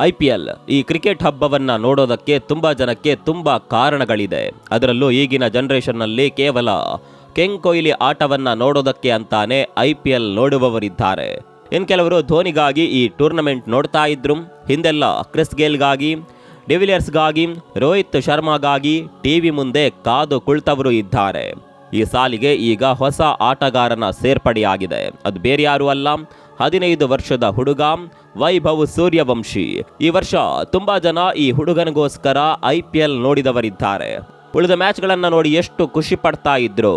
IPL ಈ cricket ಹಬ್ಬವನ್ನ ನೋಡೋದಕ್ಕೆ ತುಂಬಾ ಜನಕ್ಕೆ ತುಂಬಾ ಕಾರಣಗಳಿದೆ. ಅದರಲ್ಲೂ ಈಗಿನ ಜನರೇಷನ್ನಲ್ಲಿ ಕೇವಲ ಕಿಂಗ್ ಕೊಹ್ಲಿ ಆಟವನ್ನ ನೋಡೋದಕ್ಕೆ ಅಂತಾನೆ IPL ನೋಡುವವರಿದ್ದಾರೆ. ಇನ್ ಕೆಲವರು ಧೋನಿಗಾಗಿ ಈ ಟೂರ್ನಮೆಂಟ್ ನೋಡ್ತಾ ಇದ್ರು. ಹಿಂದೆಲ್ಲ ಕ್ರಿಸ್ ಗೇಲ್ಗಾಗಿ, ಡಿವಿಲಿಯರ್ಸ್ಗಾಗಿ, ರೋಹಿತ್ ಶರ್ಮಾಗಾಗಿ ಟಿವಿ ಮುಂದೆ ಕಾದು ಕುಳಿತವರು ಇದ್ದಾರೆ. ಈ ಸಾಲಿಗೆ ಈಗ ಹೊಸ ಆಟಗಾರನ ಸೇರ್ಪಡೆಯಾಗಿದೆ. ಅದು ಬೇರೆ ಯಾರು ಅಲ್ಲ, 15 ವರ್ಷದ ಹುಡುಗ ವೈಭವ್ ಸೂರ್ಯವಂಶಿ. ಈ ವರ್ಷ ತುಂಬಾ ಜನ ಈ ಹುಡುಗನಿಗೋಸ್ಕರ IPL ನೋಡಿದವರಿದ್ದಾರೆ. ಉಳಿದ ಮ್ಯಾಚ್ಗಳನ್ನ ನೋಡಿ ಎಷ್ಟು ಖುಷಿ ಪಡ್ತಾ ಇದ್ರು.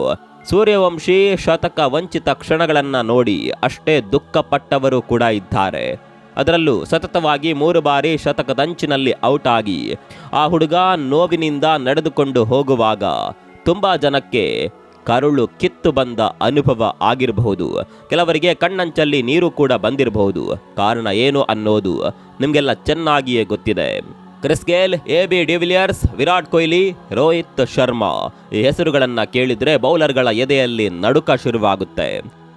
ಸೂರ್ಯವಂಶಿ ಶತಕ ವಂಚಿತ ಕ್ಷಣಗಳನ್ನ ನೋಡಿ ಅಷ್ಟೇ ದುಃಖಪಟ್ಟವರು ಕೂಡ ಇದ್ದಾರೆ. ಅದರಲ್ಲೂ ಸತತವಾಗಿ 3 ಬಾರಿ ಶತಕದಂಚಿನಲ್ಲಿ ಔಟ್ ಆಗಿ ಆ ಹುಡುಗ ನೋವಿನಿಂದ ನಡೆದುಕೊಂಡು ಹೋಗುವಾಗ ತುಂಬಾ ಜನಕ್ಕೆ ಕರುಳು ಕಿತ್ತು ಬಂದ ಅನುಭವ ಆಗಿರಬಹುದು. ಕೆಲವರಿಗೆ ಕಣ್ಣಂಚಲ್ಲಿ ನೀರು ಕೂಡ ಬಂದಿರಬಹುದು. ಕಾರಣ ಏನು ಅನ್ನೋದು ನಿಮಗೆಲ್ಲ ಚೆನ್ನಾಗಿಯೇ ಗೊತ್ತಿದೆ. Chris Gayle, AB de Villiers, Virat Kohli, Rohit Sharma ಈ ಹೆಸರುಗಳನ್ನ ಕೇಳಿದ್ರೆ ಬೌಲರ್ಗಳ ಎದೆಯಲ್ಲಿ ನಡುಕ ಶುರುವಾಗುತ್ತೆ.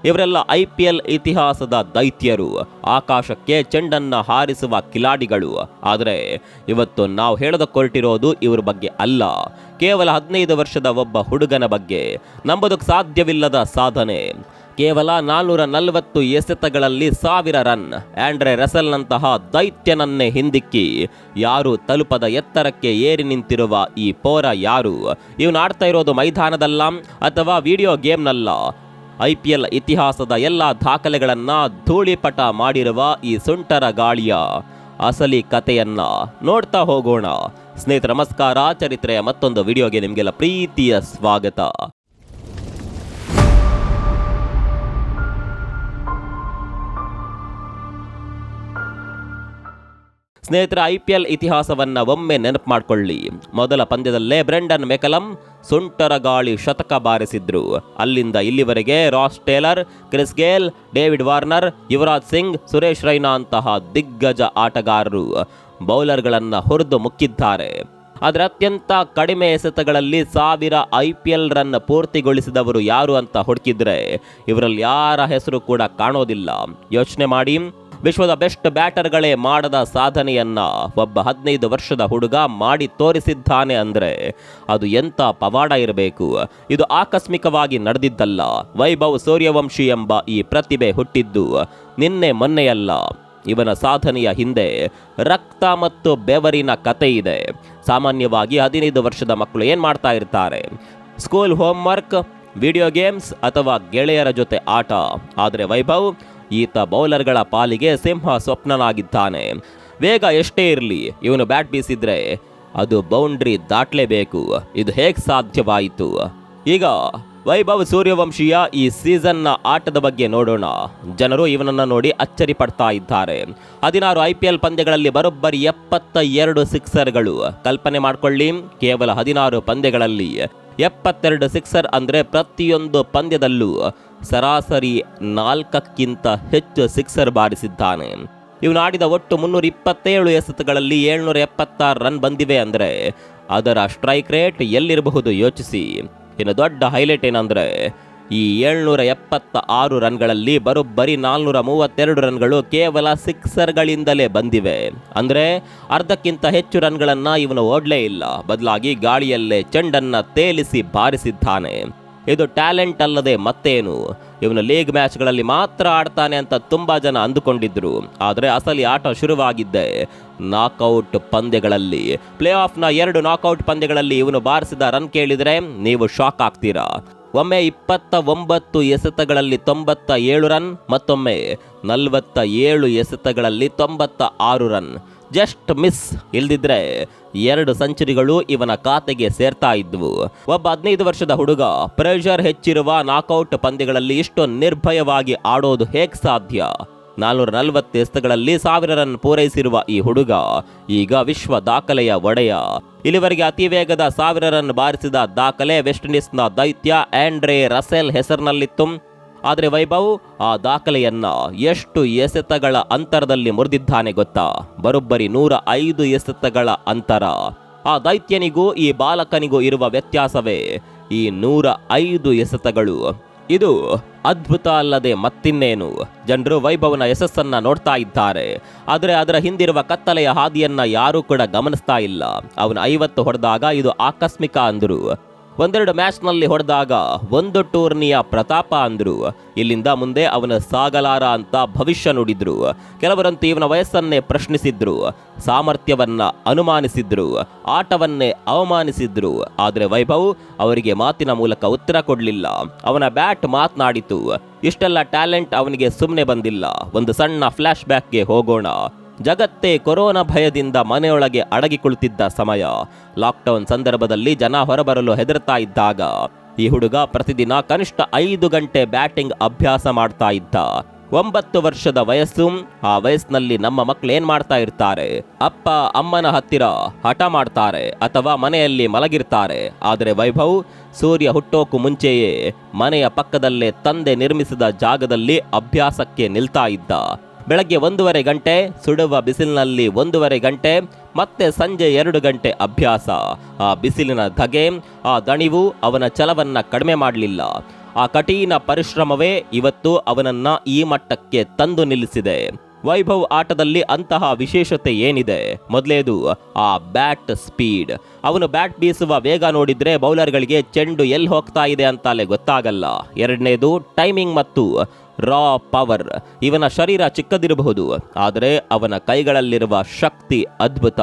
ಇವರೆಲ್ಲ IPL ಇತಿಹಾಸದ ದೈತ್ಯರು, ಆಕಾಶಕ್ಕೆ ಚೆಂಡನ್ನ ಹಾರಿಸುವ ಕಿಲಾಡಿಗಳು. ಆದರೆ ಇವತ್ತು ನಾವು ಹೇಳೋದಕ್ಕೊರಟಿರೋದು ಇವ್ರ ಬಗ್ಗೆ ಅಲ್ಲ, ಕೇವಲ 15 ವರ್ಷದ ಒಬ್ಬ ಹುಡುಗನ ಬಗ್ಗೆ. ನಂಬೋದಕ್ಕೆ ಸಾಧ್ಯವಿಲ್ಲದ ಸಾಧನೆ. ಕೇವಲ 440 ಎಸೆತಗಳಲ್ಲಿ 1000 ರನ್. ಆಂಡ್ರೆ ರಸೆಲ್ನಂತಹ ದೈತ್ಯನನ್ನೇ ಹಿಂದಿಕ್ಕಿ ಯಾರು ತಲುಪದ ಎತ್ತರಕ್ಕೆ ಏರಿ ನಿಂತಿರುವ ಈ ಪೋರ ಯಾರು? ಇವನು ಆಡ್ತಾ ಇರೋದು ಮೈದಾನದಲ್ಲ ಅಥವಾ ವಿಡಿಯೋ ಗೇಮ್ನಲ್ಲ. IPL ಇತಿಹಾಸದ ಎಲ್ಲ ದಾಖಲೆಗಳನ್ನ ಧೂಳಿಪಟ ಮಾಡಿರುವ ಈ ಸುಂಟರ ಗಾಳಿಯ ಅಸಲಿ ಕಥೆಯನ್ನ ನೋಡ್ತಾ ಹೋಗೋಣ. ಸ್ನೇಹಿತರ ನಮಸ್ಕಾರ. ಚರಿತ್ರೆಯ ಮತ್ತೊಂದು ವಿಡಿಯೋಗೆ ನಿಮಗೆಲ್ಲ ಪ್ರೀತಿಯ ಸ್ವಾಗತ. ಸ್ನೇಹಿತರ, IPL ಇತಿಹಾಸವನ್ನ ಒಮ್ಮೆ ನೆನಪು ಮಾಡ್ಕೊಳ್ಳಿ. ಮೊದಲ ಪಂದ್ಯದಲ್ಲೇ ಬ್ರೆಂಡನ್ ಮೆಕಲಮ್ ಸುಂಟರ ಗಾಳಿ ಶತಕ ಬಾರಿಸಿದ್ರು. ಅಲ್ಲಿಂದ ಇಲ್ಲಿವರೆಗೆ Ross Taylor, Chris Gayle, David Warner, Yuvraj Singh, Suresh Raina ಅಂತಹ ದಿಗ್ಗಜ ಆಟಗಾರರು ಬೌಲರ್ಗಳನ್ನ ಹೊರದು ಮುಕ್ಕಿದ್ದಾರೆ. ಆದರೆ ಅತ್ಯಂತ ಕಡಿಮೆ ಎಸೆತಗಳಲ್ಲಿ 1000 IPL ರನ್ ಪೂರ್ತಿಗೊಳಿಸಿದವರು ಯಾರು ಅಂತ ಹುಡುಕಿದ್ರೆ ಇವರಲ್ಲಿ ಯಾರ ಹೆಸರು ಕೂಡ ಕಾಣೋದಿಲ್ಲ. ಯೋಚನೆ ಮಾಡಿ, ವಿಶ್ವದ ಬೆಸ್ಟ್ ಬ್ಯಾಟರ್ಗಳೇ ಮಾಡದ ಸಾಧನೆಯನ್ನ ಒಬ್ಬ 15 ವರ್ಷದ ಹುಡುಗ ಮಾಡಿ ತೋರಿಸಿದ್ದಾನೆ ಅಂದ್ರೆ ಅದು ಎಂಥ ಪವಾಡ ಇರಬೇಕು. ಇದು ಆಕಸ್ಮಿಕವಾಗಿ ನಡೆದಿದ್ದಲ್ಲ. ವೈಭವ್ ಸೂರ್ಯವಂಶಿ ಎಂಬ ಈ ಪ್ರತಿಭೆ ಹುಟ್ಟಿದ್ದು ನಿನ್ನೆ ಮೊನ್ನೆಯಲ್ಲ. ಇವನ ಸಾಧನೆಯ ಹಿಂದೆ ರಕ್ತ ಮತ್ತು ಬೆವರಿನ ಕತೆ ಇದೆ. ಸಾಮಾನ್ಯವಾಗಿ 15 ವರ್ಷದ ಮಕ್ಕಳು ಏನ್ ಮಾಡ್ತಾ ಇರ್ತಾರೆ? ಸ್ಕೂಲ್ ಹೋಮ್ವರ್ಕ್, ವಿಡಿಯೋ ಗೇಮ್ಸ್ ಅಥವಾ ಗೆಳೆಯರ ಜೊತೆ ಆಟ. ಆದರೆ ವೈಭವ್ ಈತ ಬೌಲರ್ಗಳ ಪಾಲಿಗೆ ಸಿಂಹ ಸ್ವಪ್ನನಾಗಿದ್ದಾನೆ. ವೇಗ ಎಷ್ಟೇ ಇರಲಿ, ಇವನು ಬ್ಯಾಟ್ ಬೀಸಿದ್ರೆ ಅದು ಬೌಂಡ್ರಿ ದಾಟಲೇಬೇಕು. ಇದು ಹೇಗೆ ಸಾಧ್ಯವಾಯಿತು? ಈಗ ವೈಭವ್ ಸೂರ್ಯವಂಶಿಯ ಈ ಸೀಸನ್ನ ಆಟದ ಬಗ್ಗೆ ನೋಡೋಣ. ಜನರು ಇವನನ್ನ ನೋಡಿ ಅಚ್ಚರಿ ಪಡ್ತಾ ಇದ್ದಾರೆ. 16 IPL ಪಂದ್ಯಗಳಲ್ಲಿ ಬರೋಬ್ಬರಿ 72 ಸಿಕ್ಸರ್ಗಳು. ಕಲ್ಪನೆ ಮಾಡ್ಕೊಳ್ಳಿ, ಕೇವಲ 16 ಪಂದ್ಯಗಳಲ್ಲಿ 72 ಸಿಕ್ಸರ್ ಅಂದ್ರೆ ಪ್ರತಿಯೊಂದು ಪಂದ್ಯದಲ್ಲೂ ಸರಾಸರಿ 4ಕ್ಕಿಂತ ಹೆಚ್ಚು ಸಿಕ್ಸರ್ ಬಾರಿಸಿದ್ದಾನೆ. ಇವನು ಆಡಿದ ಒಟ್ಟು 327 ಎಸೆತಗಳಲ್ಲಿ 776 ರನ್ ಬಂದಿವೆ ಅಂದ್ರೆ ಅದರ ಸ್ಟ್ರೈಕ್ ರೇಟ್ ಎಲ್ಲಿರಬಹುದು ಯೋಚಿಸಿ. ಇನ್ನು ದೊಡ್ಡ ಹೈಲೈಟ್ ಏನಂದ್ರೆ ಈ 776 ರನ್ಗಳಲ್ಲಿ ಬರೋಬ್ಬರಿ 432 ರನ್ಗಳು ಕೇವಲ ಸಿಕ್ಸರ್ಗಳಿಂದಲೇ ಬಂದಿವೆ. ಅಂದ್ರೆ ಅರ್ಧಕ್ಕಿಂತ ಹೆಚ್ಚು ರನ್ಗಳನ್ನ ಇವನು ಓಡ್ಲೇ ಇಲ್ಲ, ಬದಲಾಗಿ ಗಾಳಿಯಲ್ಲೇ ಚೆಂಡನ್ನ ತೇಲಿಸಿ ಬಾರಿಸಿದ್ದಾನೆ. ಇದು ಟ್ಯಾಲೆಂಟ್ ಅಲ್ಲದೆ ಮತ್ತೇನು? ಇವನು ಲೀಗ್ ಮ್ಯಾಚ್ಗಳಲ್ಲಿ ಮಾತ್ರ ಆಡ್ತಾನೆ ಅಂತ ತುಂಬಾ ಜನ ಅಂದುಕೊಂಡಿದ್ರು. ಆದರೆ ಅಸಲಿ ಆಟ ಶುರುವಾಗಿದ್ದೆ ನಾಕ್ಔಟ್ ಪಂದ್ಯಗಳಲ್ಲಿ. ಪ್ಲೇ ಆಫ್ನ 2 ನಾಕ್ಔಟ್ ಪಂದ್ಯಗಳಲ್ಲಿ ಇವನು ಬಾರಿಸಿದ ರನ್ ಕೇಳಿದ್ರೆ ನೀವು ಶಾಕ್ ಆಗ್ತೀರಾ. ಒಮ್ಮೆ 29 ಎಸೆತಗಳಲ್ಲಿ 97 ರನ್, ಮತ್ತೊಮ್ಮೆ 47 ಎಸೆತಗಳಲ್ಲಿ 96 ರನ್. Just miss. ಇಲ್ದಿದ್ರೆ 2 ಸೆಂಚುರಿಗಳು ಇವನ ಖಾತೆಗೆ ಸೇರ್ತಾ ಇದ್ವು. ಒಬ್ಬ 15 ವರ್ಷದ ಹುಡುಗ ಪ್ರೆಷರ್ ಹೆಚ್ಚಿರುವ ನಾಕ್ಔಟ್ ಪಂದ್ಯಗಳಲ್ಲಿ ಇಷ್ಟು ನಿರ್ಭಯವಾಗಿ ಆಡೋದು ಹೇಗೆ ಸಾಧ್ಯ? 440 ಎಸೆತಗಳಲ್ಲಿ 1000 ರನ್ ಪೂರೈಸಿರುವ ಈ ಹುಡುಗ ಈಗ ವಿಶ್ವ ದಾಖಲೆಯ ಒಡೆಯ. ಇಲ್ಲಿವರೆಗೆ ಅತಿ ವೇಗದ 1000 ರನ್ ಬಾರಿಸಿದ ದಾಖಲೆ ವೆಸ್ಟ್ ಇಂಡೀಸ್ನ ದೈತ್ಯ ಆಂಡ್ರೆ ರಸೆಲ್ ಹೆಸರಿನಲ್ಲಿತ್ತು. ಆದರೆ ವೈಭವ್ ಆ ದಾಖಲೆಯನ್ನ ಎಷ್ಟು ಎಸೆತಗಳ ಅಂತರದಲ್ಲಿ ಮುರಿದಿದ್ದಾನೆ ಗೊತ್ತಾ? ಬರೋಬ್ಬರಿ 105 ಎಸೆತಗಳ ಅಂತರ. ಆ ದೈತ್ಯನಿಗೂ ಈ ಬಾಲಕನಿಗೂ ಇರುವ ವ್ಯತ್ಯಾಸವೇ ಈ 105 ಎಸೆತಗಳು. ಇದು ಅದ್ಭುತ ಅಲ್ಲದೆ ಮತ್ತಿನ್ನೇನು. ಜನರು ವೈಭವ್ನ ಯಶಸ್ಸನ್ನ ನೋಡ್ತಾ ಇದ್ದಾರೆ, ಆದರೆ ಅದರ ಹಿಂದಿರುವ ಕತ್ತಲೆಯ ಹಾದಿಯನ್ನ ಯಾರೂ ಕೂಡ ಗಮನಿಸ್ತಾ ಇಲ್ಲ. ಅವನು 50 ಹೊಡೆದಾಗ ಇದು ಆಕಸ್ಮಿಕ ಅಂದ್ರು, ಒಂದೆರಡು ಮ್ಯಾಚ್ನಲ್ಲಿ ಹೊಡೆದಾಗ ಒಂದು ಟೂರ್ನಿಯ ಪ್ರತಾಪ ಅಂದ್ರು. ಇಲ್ಲಿಂದ ಮುಂದೆ ಅವನ ಸಾಗಲಾರ ಅಂತ ಭವಿಷ್ಯ ನುಡಿದ್ರು. ಕೆಲವರಂತೂ ಇವನ ವಯಸ್ಸನ್ನೇ ಪ್ರಶ್ನಿಸಿದ್ರು, ಸಾಮರ್ಥ್ಯವನ್ನ ಅನುಮಾನಿಸಿದ್ರು, ಆಟವನ್ನೇ ಅವಮಾನಿಸಿದ್ರು. ಆದರೆ ವೈಭವ್ ಅವರಿಗೆ ಮಾತಿನ ಮೂಲಕ ಉತ್ತರ ಕೊಡಲಿಲ್ಲ. ಅವನ ಬ್ಯಾಟ್ ಮಾತನಾಡಿತು. ಇಷ್ಟೆಲ್ಲ ಟ್ಯಾಲೆಂಟ್ ಅವನಿಗೆ ಸುಮ್ಮನೆ ಬಂದಿಲ್ಲ. ಒಂದು ಸಣ್ಣ ಫ್ಲಾಶ್ ಬ್ಯಾಕ್ಗೆ ಹೋಗೋಣ. ಜಗತ್ತೇ ಕೊರೋನಾ ಭಯದಿಂದ ಮನೆಯೊಳಗೆ ಅಡಗಿ ಕುಳಿತಿದ್ದ ಸಮಯ. ಲಾಕ್ಡೌನ್ ಸಂದರ್ಭದಲ್ಲಿ ಜನ ಹೊರಬರಲು ಹೆದರ್ತಾ ಇದ್ದಾಗ ಈ ಹುಡುಗ ಪ್ರತಿದಿನ ಕನಿಷ್ಠ 5 ಗಂಟೆ ಬ್ಯಾಟಿಂಗ್ ಅಭ್ಯಾಸ ಮಾಡ್ತಾ ಇದ್ದ. 9 ವರ್ಷದ ವಯಸ್ಸು. ಆ ವಯಸ್ಸಿನಲ್ಲಿ ನಮ್ಮ ಮಕ್ಕಳು ಏನ್ ಮಾಡ್ತಾ ಇರ್ತಾರೆ? ಅಪ್ಪ ಅಮ್ಮನ ಹತ್ತಿರ ಹಠ ಮಾಡ್ತಾರೆ ಅಥವಾ ಮನೆಯಲ್ಲಿ ಮಲಗಿರ್ತಾರೆ. ಆದರೆ ವೈಭವ್ ಸೂರ್ಯ ಹುಟ್ಟೋಕು ಮುಂಚೆಯೇ ಮನೆಯ ಪಕ್ಕದಲ್ಲೇ ತಂದೆ ನಿರ್ಮಿಸಿದ ಜಾಗದಲ್ಲಿ ಅಭ್ಯಾಸಕ್ಕೆ ನಿಲ್ತಾ ಇದ್ದ. ಬೆಳಗ್ಗೆ 1.5 ಗಂಟೆ, ಸುಡುವ ಬಿಸಿಲಿನಲ್ಲಿ 1.5 ಗಂಟೆ, ಮತ್ತೆ ಸಂಜೆ 2 ಗಂಟೆ ಅಭ್ಯಾಸ. ಆ ಬಿಸಿಲಿನ ಧಗೆ, ಆ ದಣಿವು ಅವನ ಛಲವನ್ನ ಕಡಿಮೆ ಮಾಡಲಿಲ್ಲ. ಆ ಕಠಿಣ ಪರಿಶ್ರಮವೇ ಇವತ್ತು ಅವನನ್ನ ಈ ಮಟ್ಟಕ್ಕೆ ತಂದು ನಿಲ್ಲಿಸಿದೆ. ವೈಭವ್ ಆಟದಲ್ಲಿ ಅಂತಹ ವಿಶೇಷತೆ ಏನಿದೆ? ಮೊದಲೇದು ಆ ಬ್ಯಾಟ್ ಸ್ಪೀಡ್. ಅವನು ಬ್ಯಾಟ್ ಬೀಸುವ ವೇಗ ನೋಡಿದ್ರೆ ಬೌಲರ್ಗಳಿಗೆ ಚೆಂಡು ಎಲ್ಲಿ ಹೋಗ್ತಾ ಇದೆ ಅಂತಲೇ ಗೊತ್ತಾಗಲ್ಲ. ಎರಡನೇದು ಟೈಮಿಂಗ್ ಮತ್ತು ರಾ ಪವರ್. ಇವನ ಶರೀರ ಚಿಕ್ಕದಿರಬಹುದು, ಆದರೆ ಅವನ ಕೈಗಳಲ್ಲಿರುವ ಶಕ್ತಿ ಅದ್ಭುತ.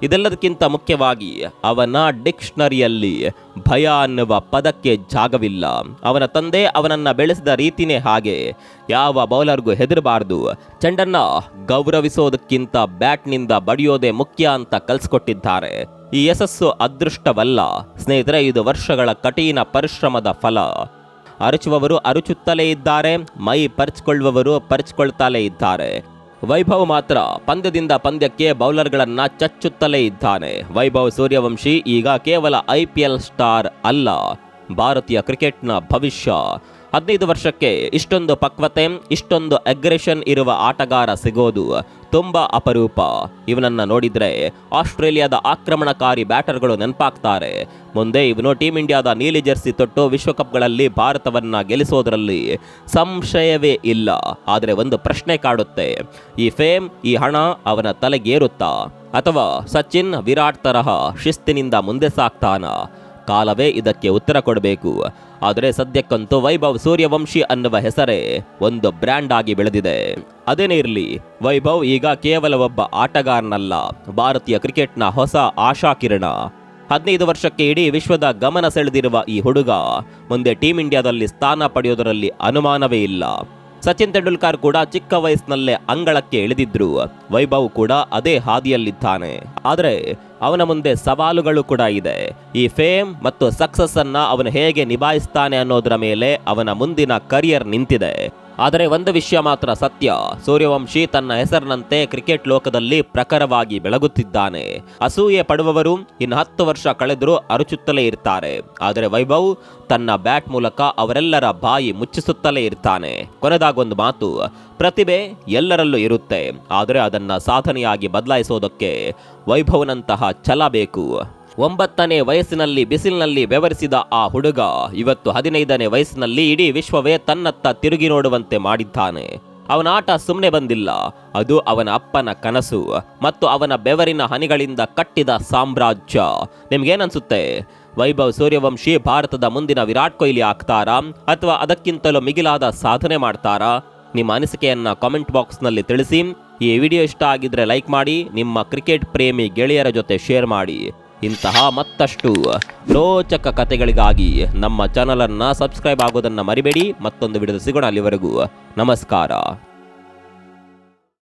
ಇದೆಲ್ಲದಕ್ಕಿಂತ ಮುಖ್ಯವಾಗಿ ಅವನ ಡಿಕ್ಷನರಿಯಲ್ಲಿ ಭಯ ಅನ್ನುವ ಪದಕ್ಕೆ ಜಾಗವಿಲ್ಲ. ಅವನ ತಂದೆ ಅವನನ್ನ ಬೆಳೆಸಿದ ರೀತಿನೇ ಹಾಗೆ. ಯಾವ ಬೌಲರ್ಗೂ ಹೆದರಬಾರದು, ಚೆಂಡನ್ನ ಗೌರವಿಸೋದಕ್ಕಿಂತ ಬ್ಯಾಟ್ನಿಂದ ಬಡಿಯೋದೇ ಮುಖ್ಯ ಅಂತ ಕಲಿಸ್ಕೊಟ್ಟಿದ್ದಾರೆ. ಈ ಯಶಸ್ಸು ಅದೃಷ್ಟವಲ್ಲ ಸ್ನೇಹಿತರೆ, ಇದು ವರ್ಷಗಳ ಕಠಿಣ ಪರಿಶ್ರಮದ ಫಲ. ಅರಚುವವರು ಅರಚುತ್ತಲೇ ಇದ್ದಾರೆ, ಮೈ ಪರ್ಚ್ಕೊಳ್ಳುವವರು ಪರ್ಚ್ಕೊಳ್ತಲೇ ಇದ್ದಾರೆ. ವೈಭವ್ ಮಾತ್ರ ಪಂದ್ಯದಿಂದ ಪಂದ್ಯಕ್ಕೆ ಬೌಲರ್ಗಳನ್ನ ಚಚ್ಚುತ್ತಲೇ ಇದ್ದಾನೆ. ವೈಭವ್ ಸೂರ್ಯವಂಶಿ ಈಗ ಕೇವಲ IPL ಸ್ಟಾರ್ ಅಲ್ಲ, ಭಾರತೀಯ ಕ್ರಿಕೆಟ್ನ ಭವಿಷ್ಯ. 15 ವರ್ಷಕ್ಕೆ ಇಷ್ಟೊಂದು ಪಕ್ವತೆ, ಇಷ್ಟೊಂದು ಅಗ್ರೆಷನ್ ಇರುವ ಆಟಗಾರ ಸಿಗೋದು ತುಂಬಾ ಅಪರೂಪ. ಇವನನ್ನ ನೋಡಿದ್ರೆ ಆಸ್ಟ್ರೇಲಿಯಾದ ಆಕ್ರಮಣಕಾರಿ ಬ್ಯಾಟರ್ಗಳು ನೆನಪಾಗ್ತಾರೆ. ಮುಂದೆ ಇವನು ಟೀಮ್ ಇಂಡಿಯಾದ ನೀಲಿ ಜರ್ಸಿ ತೊಟ್ಟು ವಿಶ್ವಕಪ್ಗಳಲ್ಲಿ ಭಾರತವನ್ನ ಗೆಲ್ಲಿಸೋದ್ರಲ್ಲಿ ಸಂಶಯವೇ ಇಲ್ಲ. ಆದರೆ ಒಂದು ಪ್ರಶ್ನೆ ಕಾಡುತ್ತೆ, ಈ ಫೇಮ್, ಈ ಹಣ ಅವನ ತಲೆಗೇರುತ್ತಾ ಅಥವಾ ಸಚಿನ್, ವಿರಾಟ್ ತರಹ ಶಿಸ್ತಿನಿಂದ ಮುಂದೆ ಸಾಕ್ತಾನ? ಕಾಲವೇ ಇದಕ್ಕೆ ಉತ್ತರ ಕೊಡಬೇಕು. ಆದರೆ ಸದ್ಯಕ್ಕಂತೂ ವೈಭವ್ ಸೂರ್ಯವಂಶಿ ಅನ್ನುವ ಹೆಸರೇ ಒಂದು ಬ್ರ್ಯಾಂಡ್ ಆಗಿ ಬೆಳೆದಿದೆ. ಅದೇನೇ ಇರಲಿ, ವೈಭವ್ ಈಗ ಕೇವಲ ಒಬ್ಬ ಆಟಗಾರನಲ್ಲ, ಭಾರತೀಯ ಕ್ರಿಕೆಟ್ನ ಹೊಸ ಆಶಾಕಿರಣ. 15 ವರ್ಷಕ್ಕೆ ಇಡೀ ವಿಶ್ವದ ಗಮನ ಸೆಳೆದಿರುವ ಈ ಹುಡುಗ ಮುಂದೆ ಟೀಮ್ ಇಂಡಿಯಾದಲ್ಲಿ ಸ್ಥಾನ ಪಡೆಯೋದರಲ್ಲಿ ಅನುಮಾನವೇ ಇಲ್ಲ. ಸಚಿನ್ ತೆಂಡೂಲ್ಕರ್ ಕೂಡ ಚಿಕ್ಕ ವಯಸ್ಸಿನಲ್ಲೇ ಅಂಗಳಕ್ಕೆ ಇಳಿದಿದ್ರು. ವೈಭವ್ ಕೂಡ ಅದೇ ಹಾದಿಯಲ್ಲಿದ್ದಾನೆ. ಆದರೆ ಅವನ ಮುಂದೆ ಸವಾಲುಗಳು ಕೂಡ ಇದೆ. ಈ ಫೇಮ್ ಮತ್ತು ಸಕ್ಸಸ್ ಅನ್ನ ಅವನು ಹೇಗೆ ನಿಭಾಯಿಸ್ತಾನೆ ಅನ್ನೋದರ ಮೇಲೆ ಅವನ ಮುಂದಿನ ಕರಿಯರ್ ನಿಂತಿದೆ. ಆದರೆ ಒಂದು ವಿಷಯ ಮಾತ್ರ ಸತ್ಯ, ಸೂರ್ಯವಂಶಿ ತನ್ನ ಹೆಸರಿನಂತೆ ಕ್ರಿಕೆಟ್ ಲೋಕದಲ್ಲಿ ಪ್ರಖರವಾಗಿ ಬೆಳಗುತ್ತಿದ್ದಾನೆ. ಅಸೂಯೆ ಪಡುವವರು ಇನ್ನು 10 ವರ್ಷ ಕಳೆದರೂ ಅರಚುತ್ತಲೇ ಇರ್ತಾರೆ. ಆದರೆ ವೈಭವ್ ತನ್ನ ಬ್ಯಾಟ್ ಮೂಲಕ ಅವರೆಲ್ಲರ ಬಾಯಿ ಮುಚ್ಚಿಸುತ್ತಲೇ ಇರ್ತಾನೆ. ಕೊನೆದಾಗೊಂದು ಮಾತು, ಪ್ರತಿಭೆ ಎಲ್ಲರಲ್ಲೂ ಇರುತ್ತೆ, ಆದರೆ ಅದನ್ನ ಸಾಧನೆಯಾಗಿ ಬದಲಾಯಿಸೋದಕ್ಕೆ ವೈಭವ್ನಂತಹ ಛಲ ಬೇಕು. 9ನೇ ವಯಸ್ಸಿನಲ್ಲಿ ಬಿಸಿಲಿನಲ್ಲಿ ಬೆವರಿಸಿದ ಆ ಹುಡುಗ ಇವತ್ತು 15ನೇ ವಯಸ್ಸಿನಲ್ಲಿ ಇಡೀ ವಿಶ್ವವೇ ತನ್ನತ್ತ ತಿರುಗಿ ನೋಡುವಂತೆ ಮಾಡಿದ್ದಾನೆ. ಅವನ ಆಟ ಸುಮ್ಮನೆ ಬಂದಿಲ್ಲ, ಅದು ಅವನ ಅಪ್ಪನ ಕನಸು ಮತ್ತು ಅವನ ಬೆವರಿನ ಹನಿಗಳಿಂದ ಕಟ್ಟಿದ ಸಾಮ್ರಾಜ್ಯ. ನಿಮ್ಗೇನನ್ಸುತ್ತೆ? ವೈಭವ್ ಸೂರ್ಯವಂಶಿ ಭಾರತದ ಮುಂದಿನ ವಿರಾಟ್ ಕೊಹ್ಲಿ ಆಗ್ತಾರಾ ಅಥವಾ ಅದಕ್ಕಿಂತಲೂ ಮಿಗಿಲಾದ ಸಾಧನೆ ಮಾಡ್ತಾರಾ? ನಿಮ್ಮ ಅನಿಸಿಕೆಯನ್ನ ಕಾಮೆಂಟ್ ಬಾಕ್ಸ್ನಲ್ಲಿ ತಿಳಿಸಿ. ಈ ವಿಡಿಯೋ ಇಷ್ಟ ಆಗಿದ್ರೆ ಲೈಕ್ ಮಾಡಿ, ನಿಮ್ಮ ಕ್ರಿಕೆಟ್ ಪ್ರೇಮಿ ಗೆಳೆಯರ ಜೊತೆ ಶೇರ್ ಮಾಡಿ. ಇಂತಹ ಮತ್ತಷ್ಟು ರೋಚಕ ಕಥೆಗಳಿಗಾಗಿ ನಮ್ಮ ಚಾನಲನ್ನು ಸಬ್ಸ್ಕ್ರೈಬ್ ಆಗೋದನ್ನು ಮರಿಬೇಡಿ. ಮತ್ತೊಂದು ವಿಡಿಯೋದಲ್ಲಿ ಸಿಗೋಣ. ಅಲ್ಲಿವರೆಗೂ ನಮಸ್ಕಾರ.